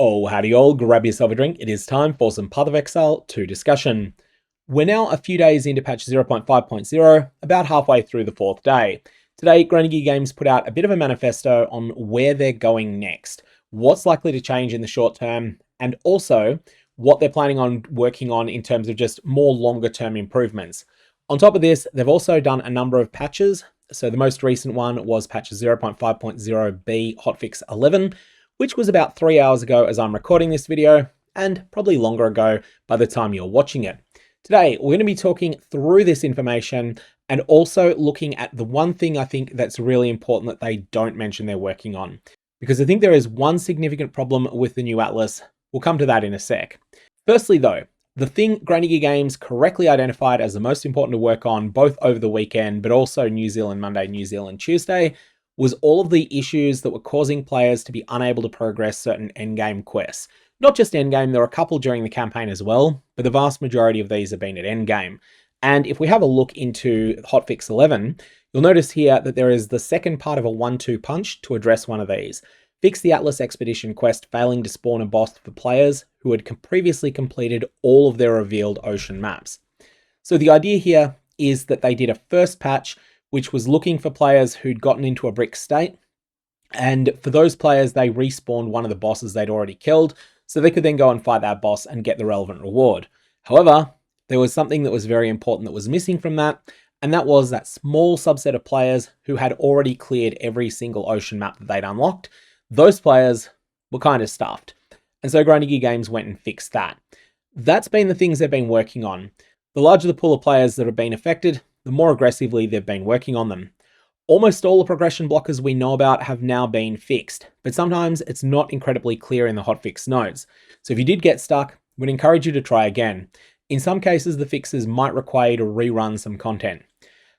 Oh, howdy all, grab yourself a drink. It is time for some Path of Exile 2 discussion. We're now a few days into patch 0.5.0, about halfway through the 4th day. Today, GGG Games put out a bit of a manifesto on where they're going next, what's likely to change in the short term, and also what they're planning on working on in terms of just more longer term improvements. On top of this, they've also done a number of patches. So the most recent one was patch 0.5.0b hotfix 11, which was about 3 hours ago as I'm recording this video, and probably longer ago by the time you're watching it. Today, we're going to be talking through this information and also looking at the one thing I think that's really important that they don't mention they're working on. Because I think there is one significant problem with the new Atlas. We'll come to that in a sec. Firstly though, the thing GGG Games correctly identified as the most important to work on both over the weekend, but also New Zealand Monday, New Zealand Tuesday, was all of the issues that were causing players to be unable to progress certain endgame quests. Not just endgame, there were a couple during the campaign as well, but the vast majority of these have been at endgame. And if we have a look into hotfix 11, you'll notice here that there is the second part of a 1-2 punch to address one of these. Fix the Atlas Expedition quest failing to spawn a boss for players who had previously completed all of their revealed ocean maps. So the idea here is that they did a first patch which was looking for players who'd gotten into a brick state. And for those players, they respawned one of the bosses they'd already killed, so they could then go and fight that boss and get the relevant reward. However, there was something that was very important that was missing from that, and that was that small subset of players who had already cleared every single ocean map that they'd unlocked. Those players were kind of stuffed. And so GGG Games went and fixed that. That's been the things they've been working on. The larger the pool of players that have been affected, the more aggressively they've been working on them. Almost all the progression blockers we know about have now been fixed, but sometimes it's not incredibly clear in the hotfix nodes. So if you did get stuck, we'd encourage you to try again. In some cases, the fixes might require you to rerun some content.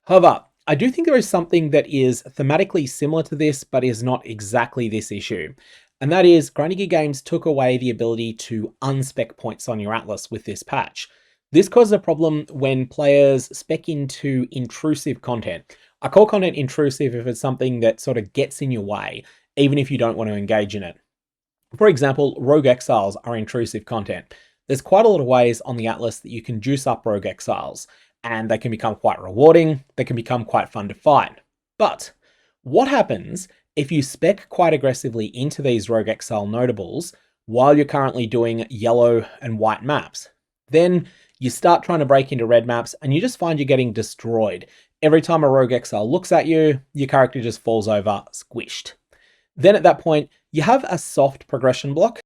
However, I do think there is something that is thematically similar to this, but is not exactly this issue. And that is, GGG Games took away the ability to unspec points on your Atlas with this patch. This causes a problem when players spec into intrusive content. I call content intrusive if it's something that sort of gets in your way, even if you don't want to engage in it. For example, rogue exiles are intrusive content. There's quite a lot of ways on the Atlas that you can juice up rogue exiles, and they can become quite rewarding, they can become quite fun to fight. But what happens if you spec quite aggressively into these rogue exile notables while you're currently doing yellow and white maps? Then you start trying to break into red maps and you just find you're getting destroyed. Every time a rogue exile looks at you, your character just falls over squished. Then at that point, you have a soft progression block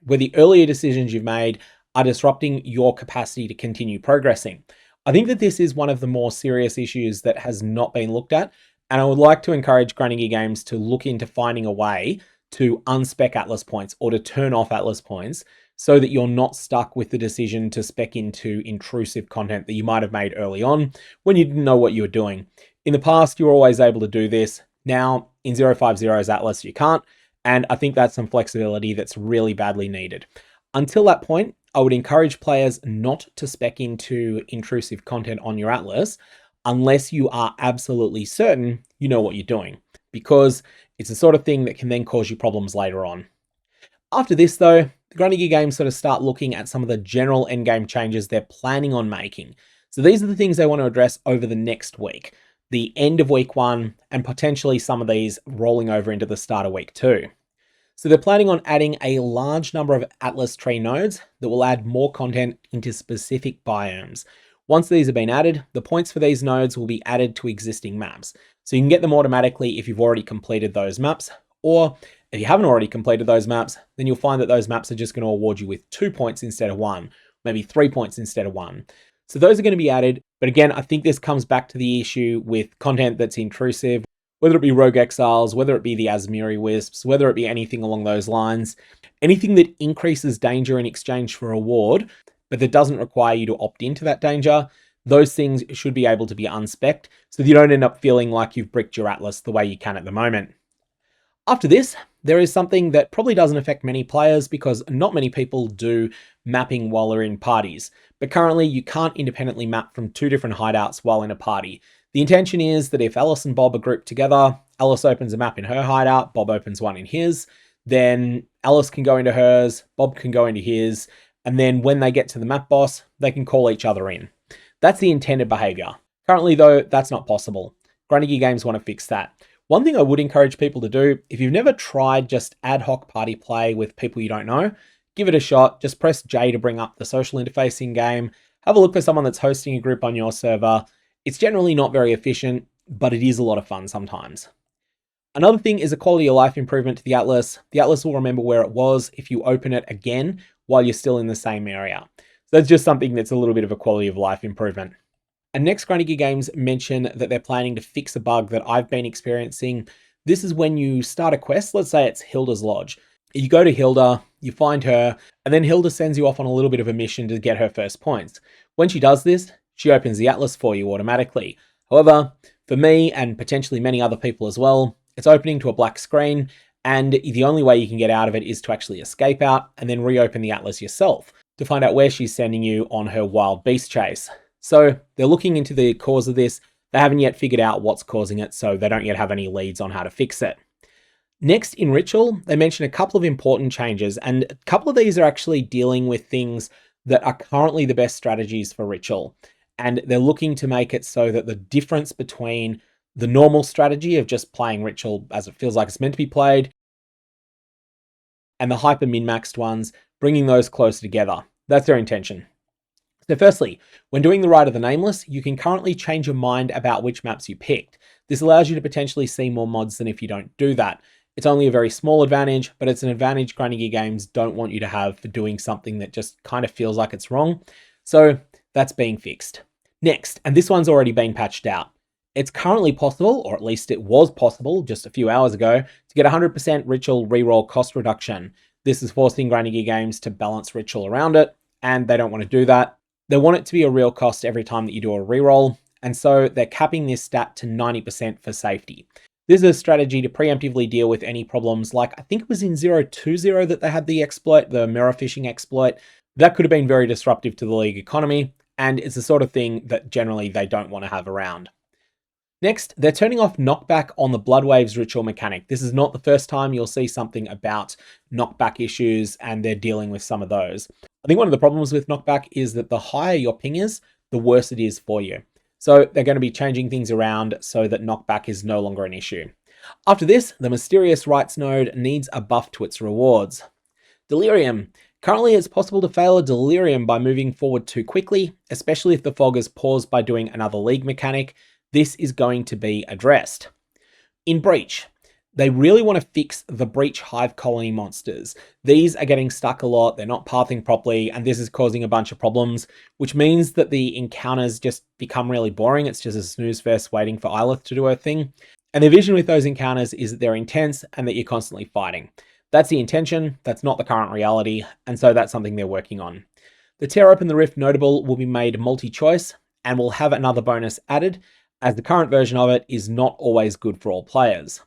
where the earlier decisions you've made are disrupting your capacity to continue progressing. I think that this is one of the more serious issues that has not been looked at, and I would like to encourage GGG Games to look into finding a way to unspec Atlas points or to turn off Atlas points so that you're not stuck with the decision to spec into intrusive content that you might have made early on when you didn't know what you were doing. In the past, you were always able to do this. Now, in 050's Atlas, you can't, and I think that's some flexibility that's really badly needed. Until that point, I would encourage players not to spec into intrusive content on your Atlas unless you are absolutely certain you know what you're doing, because it's the sort of thing that can then cause you problems later on. After this though, the GGG Games sort of start looking at some of the general endgame changes they're planning on making. So these are the things they want to address over the next week, the end of week 1, and potentially some of these rolling over into the start of week 2. So they're planning on adding a large number of Atlas tree nodes that will add more content into specific biomes. Once these have been added, the points for these nodes will be added to existing maps. So you can get them automatically if you've already completed those maps, or if you haven't already completed those maps, then you'll find that those maps are just going to award you with 2 points instead of 1, maybe 3 points instead of 1. So those are going to be added. But again, I think this comes back to the issue with content that's intrusive, whether it be rogue exiles, whether it be the Asmiri wisps, whether it be anything along those lines, anything that increases danger in exchange for reward, but that doesn't require you to opt into that danger. Those things should be able to be unspec'd so that you don't end up feeling like you've bricked your Atlas the way you can at the moment. After this, there is something that probably doesn't affect many players because not many people do mapping while they're in parties. But currently you can't independently map from 2 different hideouts while in a party. The intention is that if Alice and Bob are grouped together, Alice opens a map in her hideout, Bob opens one in his, then Alice can go into hers, Bob can go into his, and then when they get to the map boss, they can call each other in. That's the intended behavior. Currently though, that's not possible. Grinding Games want to fix that. One thing I would encourage people to do, if you've never tried just ad hoc party play with people you don't know, give it a shot. Just press J to bring up the social interface in game. Have a look for someone that's hosting a group on your server. It's generally not very efficient, but it is a lot of fun sometimes. Another thing is a quality of life improvement to the Atlas. The Atlas will remember where it was if you open it again while you're still in the same area. So that's just something that's a little bit of a quality of life improvement. And next, Grinding Games mention that they're planning to fix a bug that I've been experiencing. This is when you start a quest, let's say it's Hilda's Lodge. You go to Hilda, you find her, and then Hilda sends you off on a little bit of a mission to get her first points. When she does this, she opens the Atlas for you automatically. However, for me and potentially many other people as well, it's opening to a black screen, and the only way you can get out of it is to actually escape out and then reopen the Atlas yourself to find out where she's sending you on her wild beast chase. So they're looking into the cause of this. They haven't yet figured out what's causing it, so they don't yet have any leads on how to fix it. Next, in Ritual, they mention a couple of important changes, and a couple of these are actually dealing with things that are currently the best strategies for Ritual. And they're looking to make it so that the difference between the normal strategy of just playing Ritual as it feels like it's meant to be played and the hyper min-maxed ones, bringing those closer together. That's their intention. So firstly, when doing the Rite of the Nameless, you can currently change your mind about which maps you picked. This allows you to potentially see more mods than if you don't do that. It's only a very small advantage, but it's an advantage Grinding Gear Games don't want you to have for doing something that just kind of feels like it's wrong. So that's being fixed. Next, and this one's already been patched out. It's currently possible, or at least it was possible just a few hours ago, to get 100% Ritual reroll cost reduction. This is forcing Grinding Gear Games to balance Ritual around it, and they don't want to do that. They want it to be a real cost every time that you do a reroll, and so they're capping this stat to 90% for safety. This is a strategy to preemptively deal with any problems, like I think it was in 020 that they had the exploit, the mirror phishing exploit. That could have been very disruptive to the League economy, and it's the sort of thing that generally they don't want to have around. Next, they're turning off knockback on the Bloodwaves ritual mechanic. This is not the first time you'll see something about knockback issues, and they're dealing with some of those. I think one of the problems with knockback is that the higher your ping is, the worse it is for you. So they're going to be changing things around so that knockback is no longer an issue. After this, the Mysterious Rites node needs a buff to its rewards. Delirium. Currently, it's possible to fail a Delirium by moving forward too quickly, especially if the fog is paused by doing another League mechanic. This is going to be addressed. In Breach, they really want to fix the Breach Hive Colony monsters. These are getting stuck a lot, they're not pathing properly, and this is causing a bunch of problems, which means that the encounters just become really boring. It's just a snooze fest waiting for Ilith to do her thing. And the vision with those encounters is that they're intense and that you're constantly fighting. That's the intention, that's not the current reality, and so that's something they're working on. The Tear Open the Rift notable will be made multi-choice and will have another bonus added, as the current version of it is not always good for all players.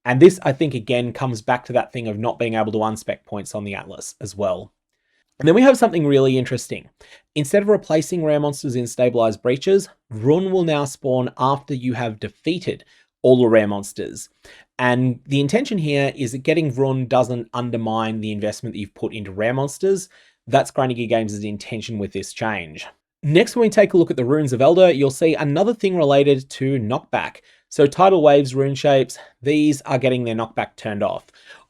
And this, I think, again, comes back to that thing of not being able to unspec points on the Atlas as well. And then we have something really interesting. Instead of replacing rare monsters in stabilized breaches, Run will now spawn after you have defeated all the rare monsters. And the intention here is that getting Run doesn't undermine the investment that you've put into rare monsters. That's Grinding Gear Games' intention with this change. Next, when we take a look at the runes of Aldur, you'll see another thing related to knockback. So tidal waves, rune shapes, these are getting their knockback turned off.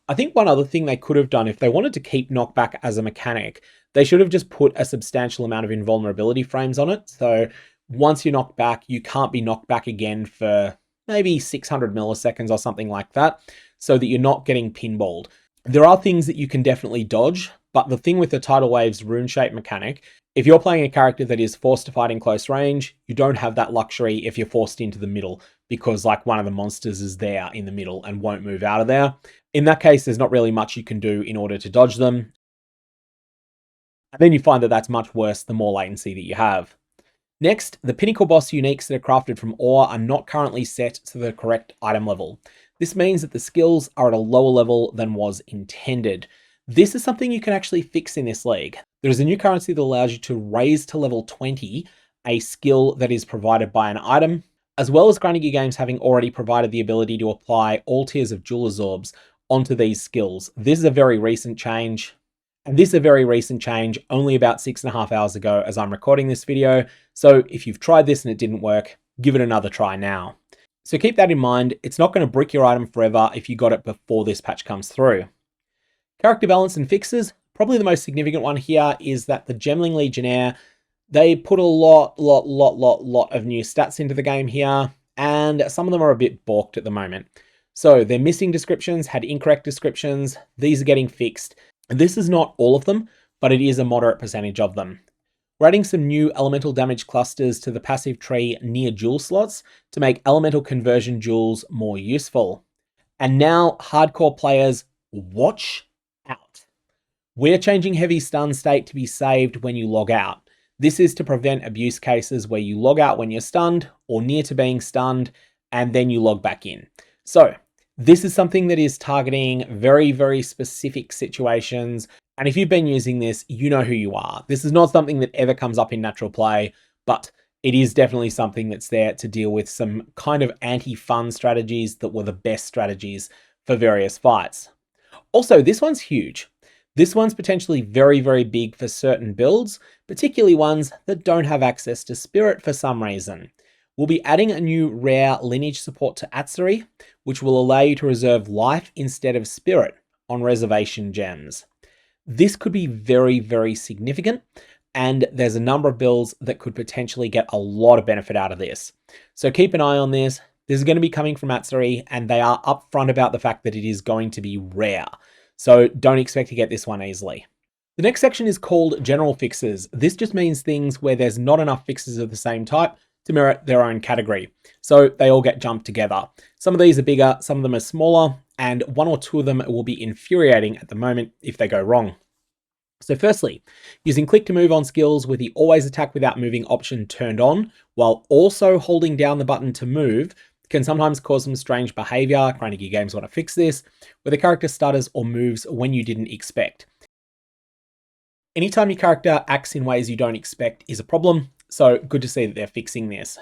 I think one other thing they could have done, if they wanted to keep knockback as a mechanic, they should have just put a substantial amount of invulnerability frames on it. So once you knock back, you can't be knocked back again for maybe 600 milliseconds or something like that, so that you're not getting pinballed. There are things that you can definitely dodge, but the thing with the tidal waves rune shape mechanic, if you're playing a character that is forced to fight in close range, you don't have that luxury if you're forced into the middle, because like one of the monsters is there in the middle and won't move out of there. In that case, there's not really much you can do in order to dodge them. And then you find that that's much worse the more latency that you have. Next, the Pinnacle Boss uniques that are crafted from ore are not currently set to the correct item level. This means that the skills are at a lower level than was intended. This is something you can actually fix in this league. There is a new currency that allows you to raise to level 20 a skill that is provided by an item, as well as Grinding Gear Games having already provided the ability to apply all tiers of Jeweler's Orbs onto these skills. This is a very recent change. And this is a very recent change, only about 6.5 hours ago as I'm recording this video. So if you've tried this and it didn't work, give it another try now. So keep that in mind. It's not going to brick your item forever if you got it before this patch comes through. Character balance and fixes. Probably the most significant one here is that the Gemling Legionnaire, they put a lot of new stats into the game here, and some of them are a bit balked at the moment. So their missing descriptions had incorrect descriptions. These are getting fixed. This is not all of them, but it is a moderate percentage of them. We're adding some new elemental damage clusters to the passive tree near jewel slots to make elemental conversion jewels more useful. And now, hardcore players, watch out. We're changing heavy stun state to be saved when you log out. This is to prevent abuse cases where you log out when you're stunned or near to being stunned, and then you log back in. So this is something that is targeting very specific situations. And if you've been using this, you know who you are. This is not something that ever comes up in natural play, but it is definitely something that's there to deal with some kind of anti-fun strategies that were the best strategies for various fights. Also, this one's huge. This one's potentially very big for certain builds, particularly ones that don't have access to Spirit for some reason. We'll be adding a new rare Lineage Support to Atzuri, which will allow you to reserve life instead of Spirit on reservation gems. This could be very significant, and there's a number of builds that could potentially get a lot of benefit out of this. So keep an eye on this. This is going to be coming from Atzuri, and they are upfront about the fact that it is going to be rare. So don't expect to get this one easily. The next section is called General Fixes. This just means things where there's not enough fixes of the same type to merit their own category. So they all get jumped together. Some of these are bigger, some of them are smaller, and one or two of them will be infuriating at the moment if they go wrong. So firstly, using click to move on skills with the always attack without moving option turned on, while also holding down the button to move, can sometimes cause some strange behavior. GGG games want to fix this, where the character stutters or moves when you didn't expect. Anytime your character acts in ways you don't expect is a problem, so good to see that they're fixing this.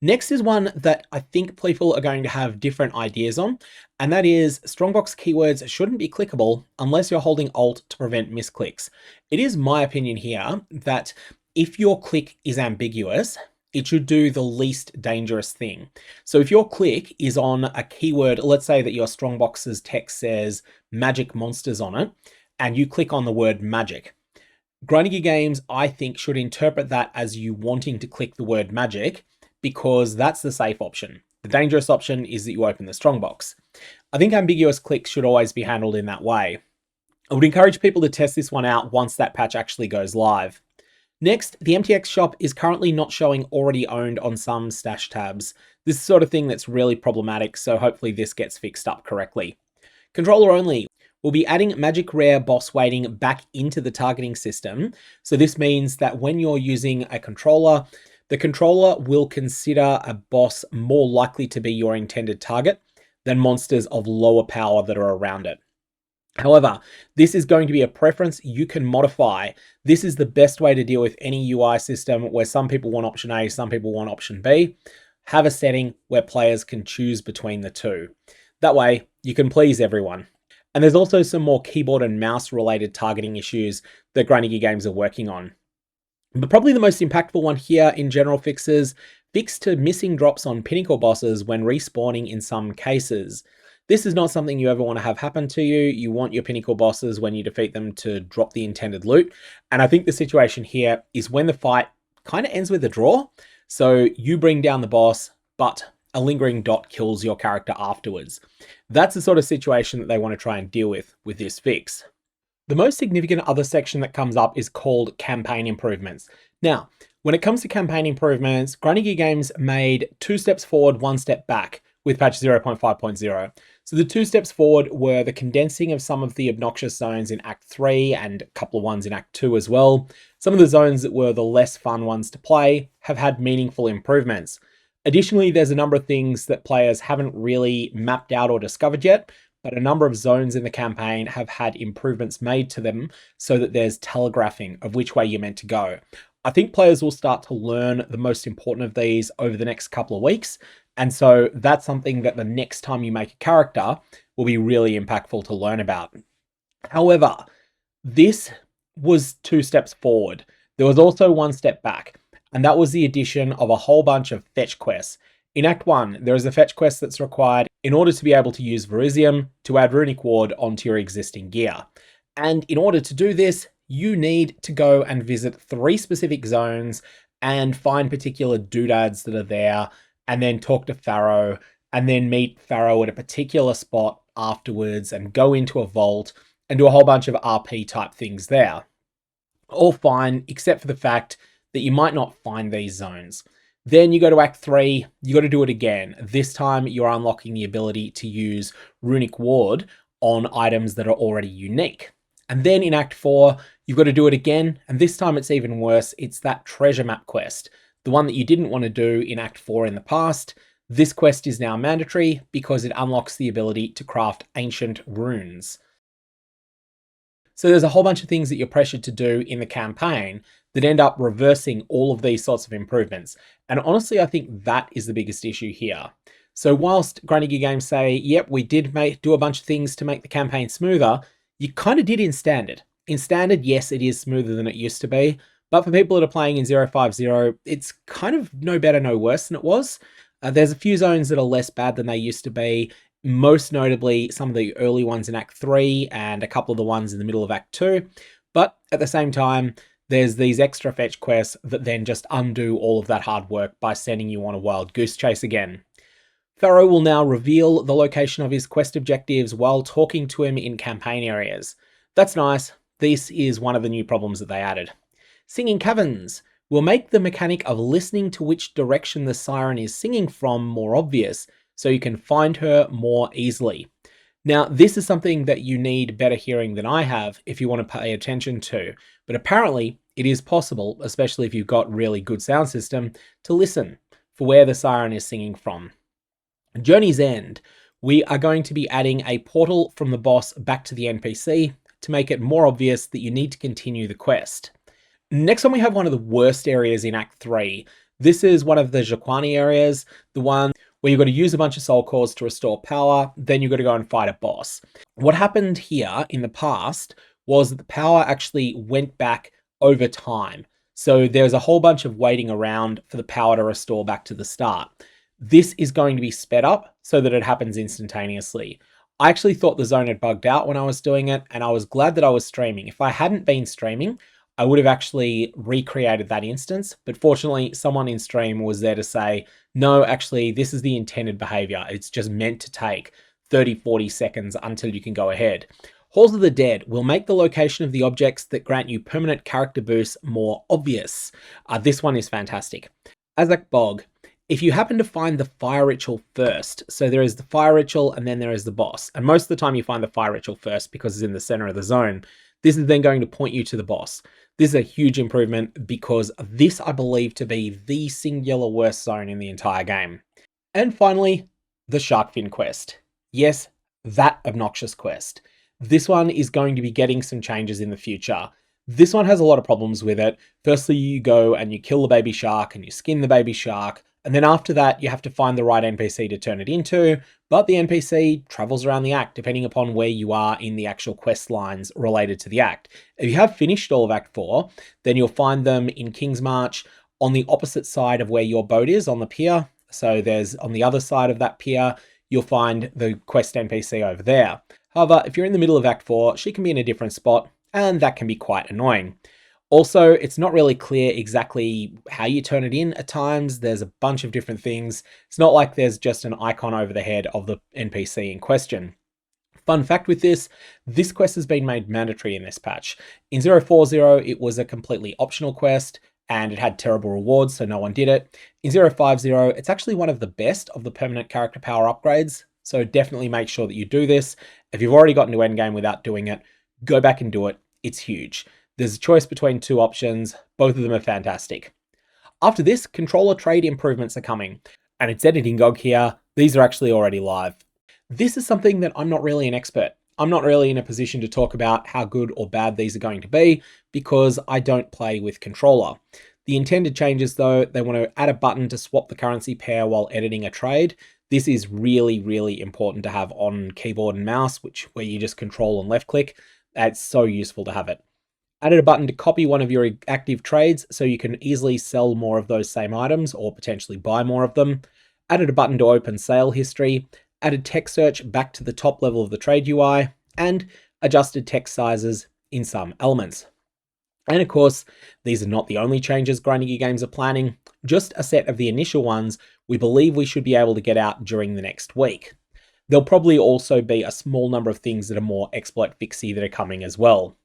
Next is one that I think people are going to have different ideas on, and that is strongbox keywords shouldn't be clickable unless you're holding Alt to prevent misclicks. It is my opinion here that if your click is ambiguous, it should do the least dangerous thing. So if your click is on a keyword, let's say that your strongbox's text says magic monsters on it, and you click on the word magic, GGG games, I think, should interpret that as you wanting to click the word magic, because that's the safe option. The dangerous option is that you open the strongbox. I think ambiguous clicks should always be handled in that way. I would encourage people to test this one out once that patch actually goes live. Next, the MTX shop is currently not showing already owned on some stash tabs. This is the sort of thing that's really problematic, so hopefully this gets fixed up correctly. Controller only. We'll be adding magic rare boss waiting back into the targeting system. So this means that when you're using a controller, the controller will consider a boss more likely to be your intended target than monsters of lower power that are around it. However, this is going to be a preference you can modify. This is the best way to deal with any UI system where some people want option A, some people want option B. Have a setting where players can choose between the two. That way, you can please everyone. And there's also some more keyboard and mouse related targeting issues that GGG games are working on. But probably the most impactful one here in general fixes, fix to missing drops on pinnacle bosses when respawning in some cases. This is not something you ever want to have happen to you. You want your pinnacle bosses when you defeat them to drop the intended loot. And I think the situation here is when the fight kind of ends with a draw. So you bring down the boss, but a lingering dot kills your character afterwards. That's the sort of situation that they want to try and deal with this fix. The most significant other section that comes up is called campaign improvements. Now, when it comes to campaign improvements, GGG games made 2 steps forward, 1 step back with patch 0.5.0. So the 2 steps forward were the condensing of some of the obnoxious zones in Act 3 and a couple of ones in Act 2 as well. Some of the zones that were the less fun ones to play have had meaningful improvements. Additionally, there's a number of things that players haven't really mapped out or discovered yet, but a number of zones in the campaign have had improvements made to them so that there's telegraphing of which way you're meant to go. I think players will start to learn the most important of these over the next couple of weeks. And so that's something that the next time you make a character, will be really impactful to learn about. However, this was 2 steps forward. There was also 1 step back, and that was the addition of a whole bunch of fetch quests. In Act 1, there is a fetch quest that's required in order to be able to use Verisium to add Runic Ward onto your existing gear. And in order to do this, you need to go and visit 3 specific zones and find particular doodads that are there, and then talk to Pharaoh, and then meet Pharaoh at a particular spot afterwards, and go into a vault and do a whole bunch of RP type things there. All fine, except for the fact that you might not find these zones. Then you go to Act 3, you got to do it again. This time you're unlocking the ability to use Runic Ward on items that are already unique. And then in Act 4, you've got to do it again, and this time it's even worse. It's that treasure map quest, the one that you didn't want to do in Act 4 in the past. This quest is now mandatory because it unlocks the ability to craft ancient runes. So there's a whole bunch of things that you're pressured to do in the campaign that end up reversing all of these sorts of improvements. And honestly, I think that is the biggest issue here. So whilst Grinding Games say, yep, we did do a bunch of things to make the campaign smoother, you kind of did in Standard. In Standard, yes, it is smoother than it used to be, but for people that are playing in 050, it's kind of no better, no worse than it was. There's a few zones that are less bad than they used to be, most notably some of the early ones in Act 3 and a couple of the ones in the middle of Act 2. But at the same time, there's these extra fetch quests that then just undo all of that hard work by sending you on a wild goose chase again. Pharaoh will now reveal the location of his quest objectives while talking to him in campaign areas. That's nice. This is one of the new problems that they added. Singing Caverns will make the mechanic of listening to which direction the siren is singing from more obvious, so you can find her more easily. Now, this is something that you need better hearing than I have if you want to pay attention to, but apparently it is possible, especially if you've got really good sound system, to listen for where the siren is singing from. Journey's End, we are going to be adding a portal from the boss back to the NPC to make it more obvious that you need to continue the quest. Next on, we have one of the worst areas in Act 3. This is one of the Jaquani areas, the one where you've got to use a bunch of soul cores to restore power, then you've got to go and fight a boss. What happened here in the past was that the power actually went back over time. So there's a whole bunch of waiting around for the power to restore back to the start. This is going to be sped up so that it happens instantaneously. I actually thought the zone had bugged out when I was doing it, and I was glad that I was streaming. If I hadn't been streaming, I would have actually recreated that instance, but fortunately someone in stream was there to say, no, actually this is the intended behavior. It's just meant to take 30-40 seconds until you can go ahead. Halls of the Dead will make the location of the objects that grant you permanent character boosts more obvious. This one is fantastic. Azak Bog, if you happen to find the fire ritual first, so there is the fire ritual and then there is the boss, and most of the time you find the fire ritual first because it's in the center of the zone, this is then going to point you to the boss. This is a huge improvement because this I believe to be the singular worst zone in the entire game. And finally, the Shark Fin quest. Yes, that obnoxious quest. This one is going to be getting some changes in the future. This one has a lot of problems with it. Firstly, you go and you kill the baby shark and you skin the baby shark. And then after that, you have to find the right NPC to turn it into, but the NPC travels around the act depending upon where you are in the actual quest lines related to the act. If you have finished all of Act 4, then you'll find them in King's March on the opposite side of where your boat is on the pier. So there's on the other side of that pier, you'll find the quest NPC over there. However, if you're in the middle of Act 4, she can be in a different spot, and that can be quite annoying. Also, it's not really clear exactly how you turn it in at times. There's a bunch of different things. It's not like there's just an icon over the head of the NPC in question. Fun fact with this quest has been made mandatory in this patch. In 040, it was a completely optional quest, and it had terrible rewards, so no one did it. In 050, it's actually one of the best of the permanent character power upgrades, so definitely make sure that you do this. If you've already gotten to endgame without doing it, go back and do it. It's huge. There's a choice between 2 options. Both of them are fantastic. After this, controller trade improvements are coming, and it's editing GOG here. These are actually already live. This is something that I'm not really an expert. I'm not really in a position to talk about how good or bad these are going to be because I don't play with controller. The intended changes though, they want to add a button to swap the currency pair while editing a trade. This is really, really important to have on keyboard and mouse, where you just control and left click. It's so useful to have it. Added a button to copy one of your active trades so you can easily sell more of those same items or potentially buy more of them. Added a button to open sale history. Added text search back to the top level of the trade UI, and adjusted text sizes in some elements. And of course, these are not the only changes Grinding Gear Games are planning, just a set of the initial ones we believe we should be able to get out during the next week. There'll probably also be a small number of things that are more exploit fixy that are coming as well.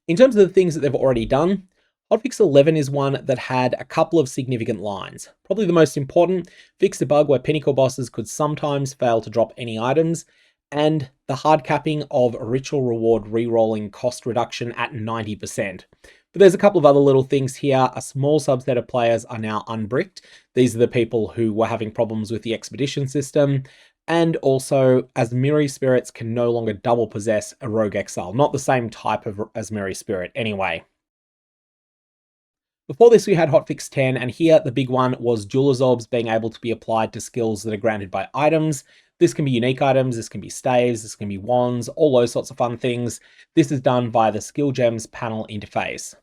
In terms of the things that they've already done, Hotfix 11 is one that had a couple of significant lines. Probably the most important, fixed a bug where pinnacle bosses could sometimes fail to drop any items, and the hard capping of ritual reward rerolling cost reduction at 90%. But there's a couple of other little things here. A small subset of players are now unbricked. These are the people who were having problems with the expedition system. And also, Asmiri spirits can no longer double possess a rogue exile. Not the same type of Asmiri spirit anyway. Before this, we had hotfix 10, and here the big one was jeweler's orbs being able to be applied to skills that are granted by items. This can be unique items, this can be staves, this can be wands, all those sorts of fun things. This is done via the skill gems panel interface.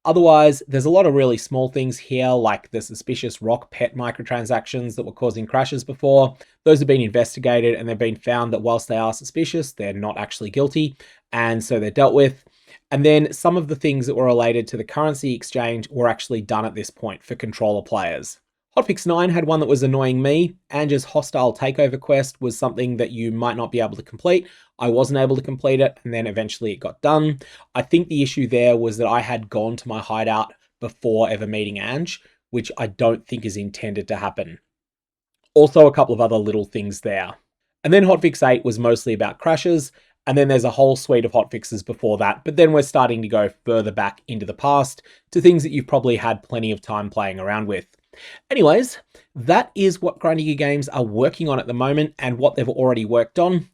Otherwise, there's a lot of really small things here, like the suspicious rock pet microtransactions that were causing crashes before. Those have been investigated, and they've been found that whilst they are suspicious, they're not actually guilty, and so they're dealt with. And then some of the things that were related to the currency exchange were actually done at this point for controller players. Hotfix 9 had one that was annoying me. Ange's hostile takeover quest was something that you might not be able to complete. I wasn't able to complete it, and then eventually it got done. I think the issue there was that I had gone to my hideout before ever meeting Ange, which I don't think is intended to happen. Also, a couple of other little things there. And then Hotfix 8 was mostly about crashes, and then there's a whole suite of hotfixes before that, but then we're starting to go further back into the past to things that you've probably had plenty of time playing around with. Anyways, that is what Grinding Gear Games are working on at the moment and what they've already worked on.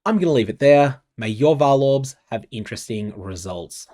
I'm going to leave it there. May your Varlorbs have interesting results.